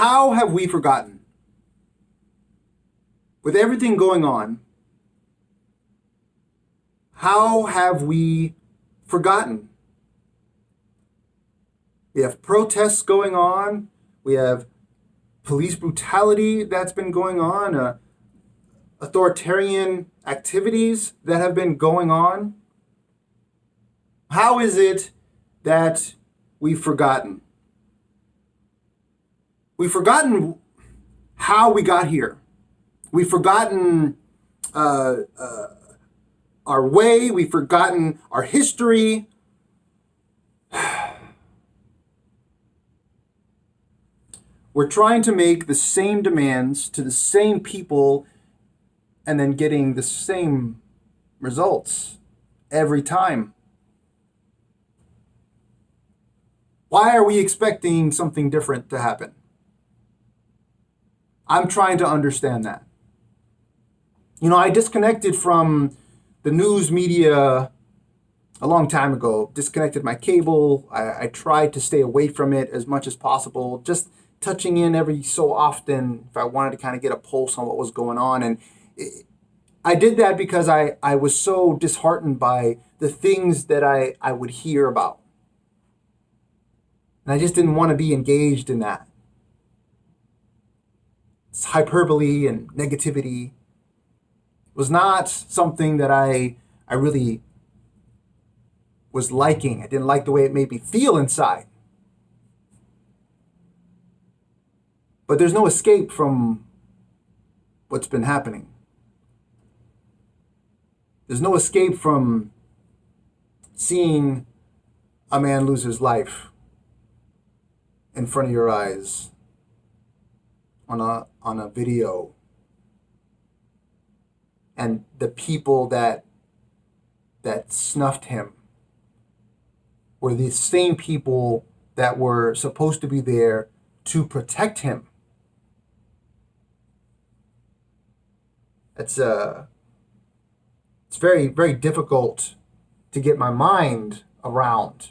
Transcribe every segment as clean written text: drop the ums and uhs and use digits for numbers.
How have we forgotten? With everything going on, how have we forgotten? We have protests going on. We have police brutality that's been going on, authoritarian activities that have been going on. How is it that we've forgotten? We've forgotten how we got here. We've forgotten our way. We've forgotten our history. We're trying to make the same demands to the same people and then getting the same results every time. Why are we expecting something different to happen? I'm trying to understand that. I disconnected from the news media a long time ago, disconnected my cable. I tried to stay away from it as much as possible, just touching in every so often if I wanted to kind of get a pulse on what was going on. And I did that because I was so disheartened by the things that I would hear about. And I just didn't want to be engaged in that. It's hyperbole and negativity was not something that I really was liking. I didn't like the way it made me feel inside. But there's no escape from what's been happening. There's no escape from seeing a man lose his life in front of your eyes on a video. And the people that snuffed him were the same people that were supposed to be there to protect him. It's very, very difficult to get my mind around.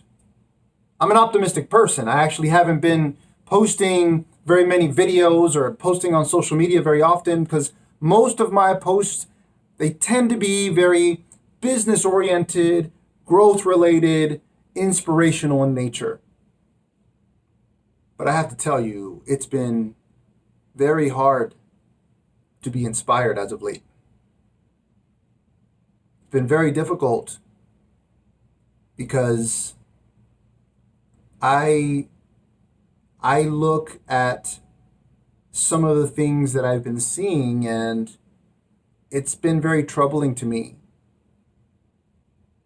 I'm an optimistic person. I actually haven't been posting very many videos or posting on social media very often because most of my posts, they tend to be very business-oriented, growth-related, inspirational in nature. But I have to tell you, it's been very hard to be inspired as of late. It's been very difficult because I look at some of the things that I've been seeing and it's been very troubling to me.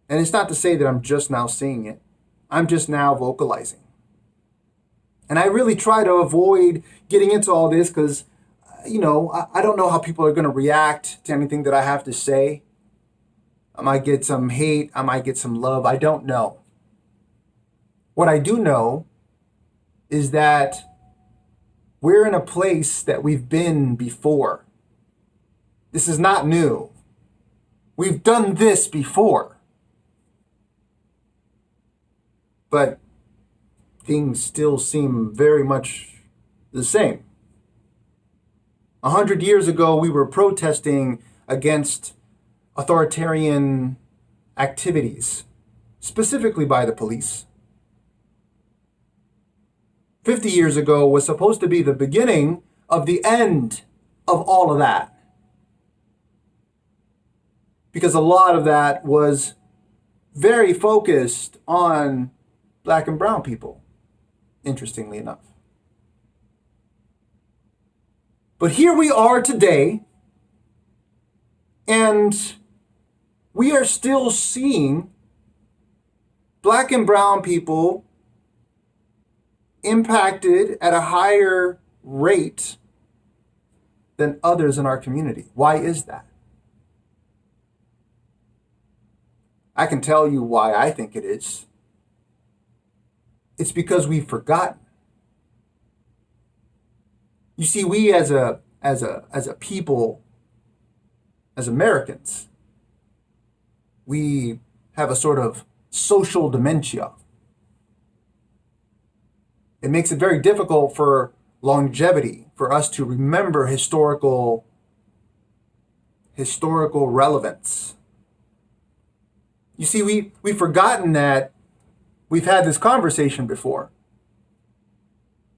And it's not to say that I'm just now seeing it. I'm just now vocalizing. And I really try to avoid getting into all this because, I don't know how people are going to react to anything that I have to say. I might get some hate. I might get some love. I don't know. What I do know is that we're in a place that we've been before. This is not new. We've done this before. But things still seem very much the same. 100 years ago, we were protesting against authoritarian activities, specifically by the police. 50 years ago was supposed to be the beginning of the end of all of that. Because a lot of that was very focused on Black and brown people, interestingly enough. But here we are today, and we are still seeing Black and brown people impacted at a higher rate than others in our community. Why is that? I can tell you why I think it is. It's because we've forgotten. You see, we as a people, as Americans, we have a sort of social dementia. It makes it very difficult for longevity, for us to remember historical relevance. You see, we've forgotten that we've had this conversation before.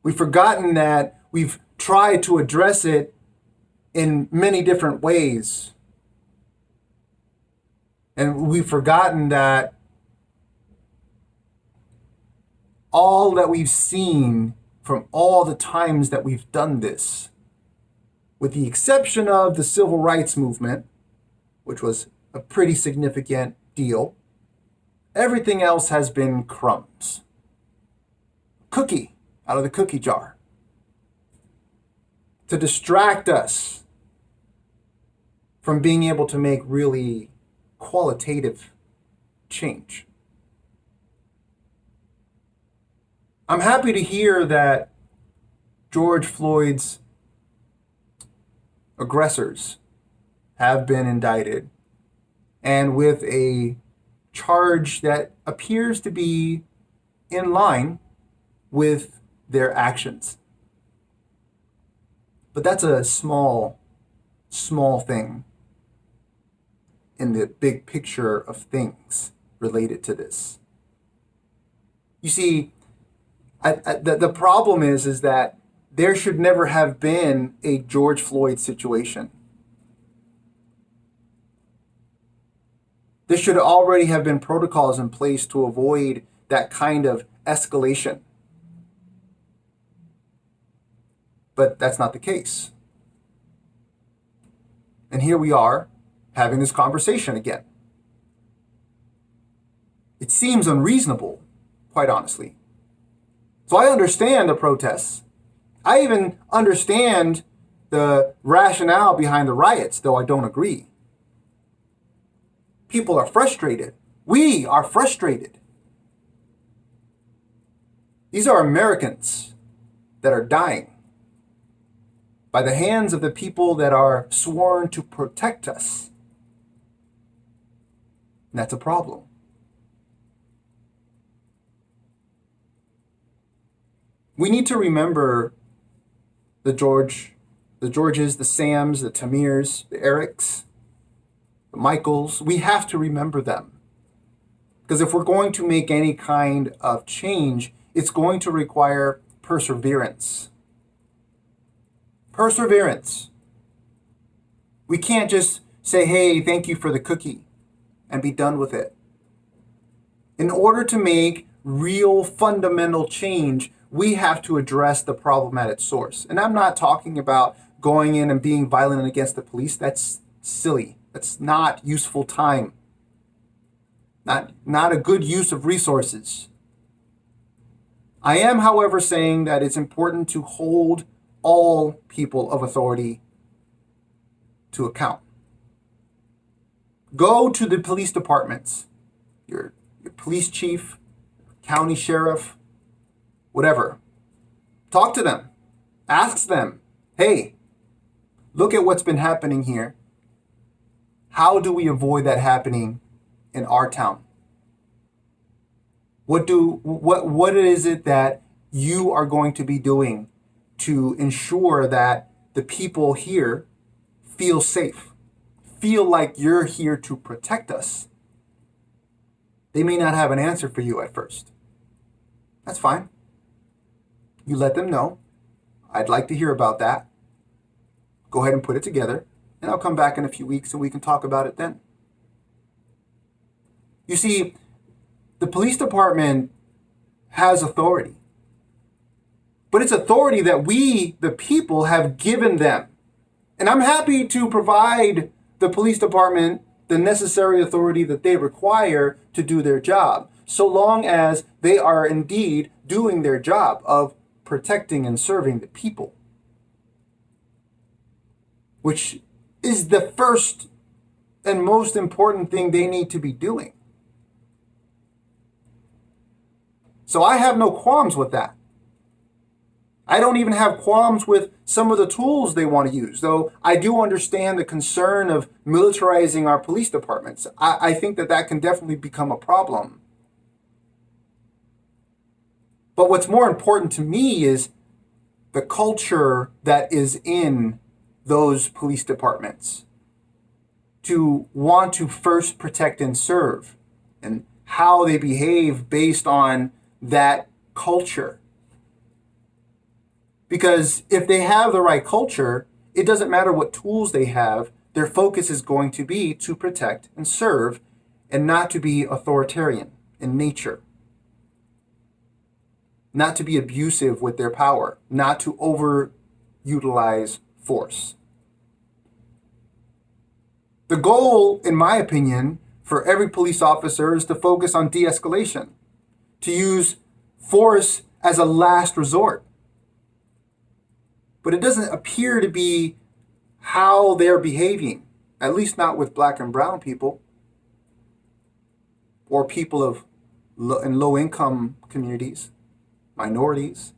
We've forgotten that we've tried to address it in many different ways. And we've forgotten that all that we've seen from all the times that we've done this, with the exception of the civil rights movement, which was a pretty significant deal, everything else has been crumbs. Cookie out of the cookie jar. To distract us from being able to make really qualitative change. I'm happy to hear that George Floyd's aggressors have been indicted, and with a charge that appears to be in line with their actions. But that's a small thing in the big picture of things related to this. You see, the problem is that there should never have been a George Floyd situation. There should already have been protocols in place to avoid that kind of escalation. But that's not the case. And here we are having this conversation again. It seems unreasonable, quite honestly. So I understand the protests. I even understand the rationale behind the riots, though I don't agree. People are frustrated. We are frustrated. These are Americans that are dying by the hands of the people that are sworn to protect us. And that's a problem. We need to remember the Georges, the Sams, the Tamirs, the Erics, the Michaels. We have to remember them. Because if we're going to make any kind of change, it's going to require perseverance. Perseverance. We can't just say, hey, thank you for the cookie, and be done with it. In order to make real fundamental change, we have to address the problem at its source. And I'm not talking about going in and being violent against the police. That's silly. That's not useful time. Not a good use of resources. I am, however, saying that it's important to hold all people of authority to account. Go to the police departments, your police chief, county sheriff, whatever. Talk to them. Ask them, hey, look at what's been happening here. How do we avoid that happening in our town? What is it that you are going to be doing to ensure that the people here feel safe, feel like you're here to protect us? They may not have an answer for you at first. That's fine. You let them know. I'd like to hear about that. Go ahead and put it together, and I'll come back in a few weeks and we can talk about it then. You see, the police department has authority, but it's authority that we, the people, have given them. And I'm happy to provide the police department the necessary authority that they require to do their job, so long as they are indeed doing their job of protecting and serving the people, which is the first and most important thing they need to be doing. So I have no qualms with that. I don't even have qualms with some of the tools they want to use, though I do understand the concern of militarizing our police departments. I think that can definitely become a problem. But what's more important to me is the culture that is in those police departments, to want to first protect and serve, and how they behave based on that culture. Because if they have the right culture, it doesn't matter what tools they have, their focus is going to be to protect and serve and not to be authoritarian in nature. Not to be abusive with their power, not to overutilize force. The goal, in my opinion, for every police officer is to focus on de-escalation, to use force as a last resort. But it doesn't appear to be how they're behaving, at least not with black and brown people or people in low-income communities, minorities.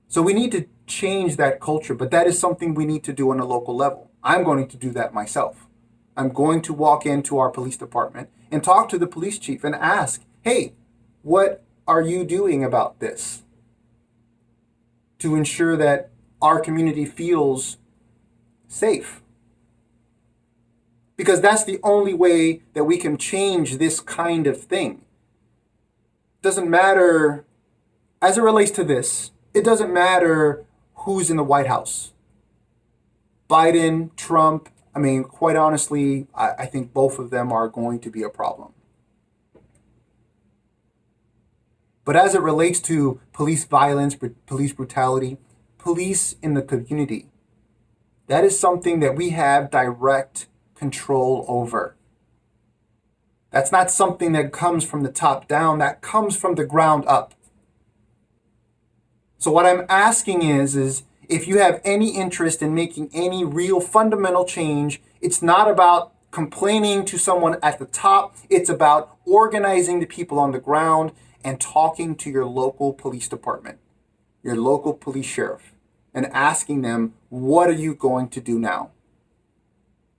So we need to change that culture, but that is something we need to do on a local level. I'm going to do that myself. I'm going to walk into our police department and talk to the police chief and ask, hey, what are you doing about this to ensure that our community feels safe? Because that's the only way that we can change this kind of thing. It doesn't matter, as it relates to this, it doesn't matter who's in the White House. Biden, Trump, I mean, quite honestly, I think both of them are going to be a problem. But as it relates to police violence, police brutality, police in the community, that is something that we have direct control over. That's not something that comes from the top down, that comes from the ground up. So what I'm asking is if you have any interest in making any real fundamental change, it's not about complaining to someone at the top. It's about organizing the people on the ground and talking to your local police department, your local police sheriff, and asking them, what are you going to do now?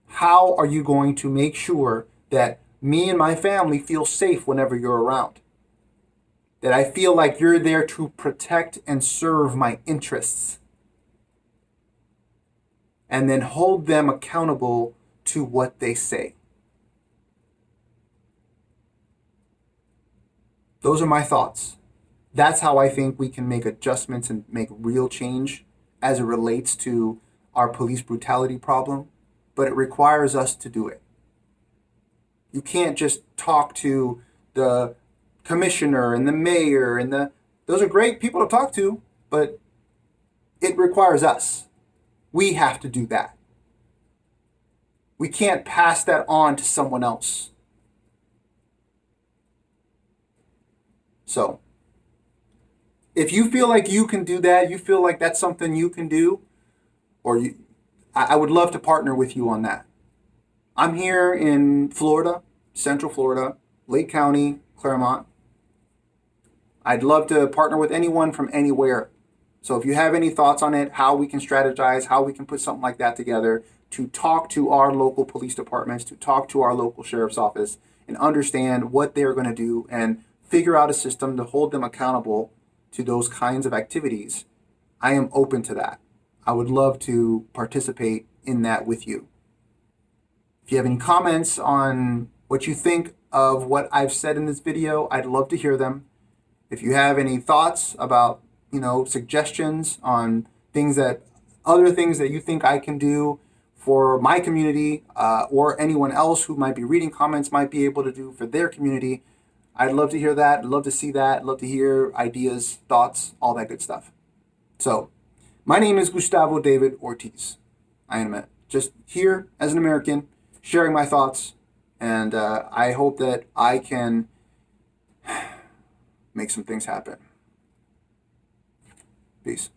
How are you going to make sure that me and my family feel safe whenever you're around? That I feel like you're there to protect and serve my interests. And then hold them accountable to what they say. Those are my thoughts. That's how I think we can make adjustments and make real change as it relates to our police brutality problem. But it requires us to do it. You can't just talk to the commissioner and the mayor and those are great people to talk to, but it requires us. We have to do that. We can't pass that on to someone else. So, if you feel like you can do that, you feel like that's something you can do, I would love to partner with you on that. I'm here in Florida, Central Florida, Lake County, Claremont. I'd love to partner with anyone from anywhere. So if you have any thoughts on it, how we can strategize, how we can put something like that together to talk to our local police departments, to talk to our local sheriff's office and understand what they're going to do and figure out a system to hold them accountable to those kinds of activities, I am open to that. I would love to participate in that with you. If you have any comments on what you think of what I've said in this video, I'd love to hear them. If you have any thoughts about, suggestions on other things that you think I can do for my community or anyone else who might be reading comments might be able to do for their community, I'd love to hear that. I'd love to see that. I'd love to hear ideas, thoughts, all that good stuff. So, my name is Gustavo David Ortiz. I am just here as an American, sharing my thoughts, and I hope that I can make some things happen. Peace.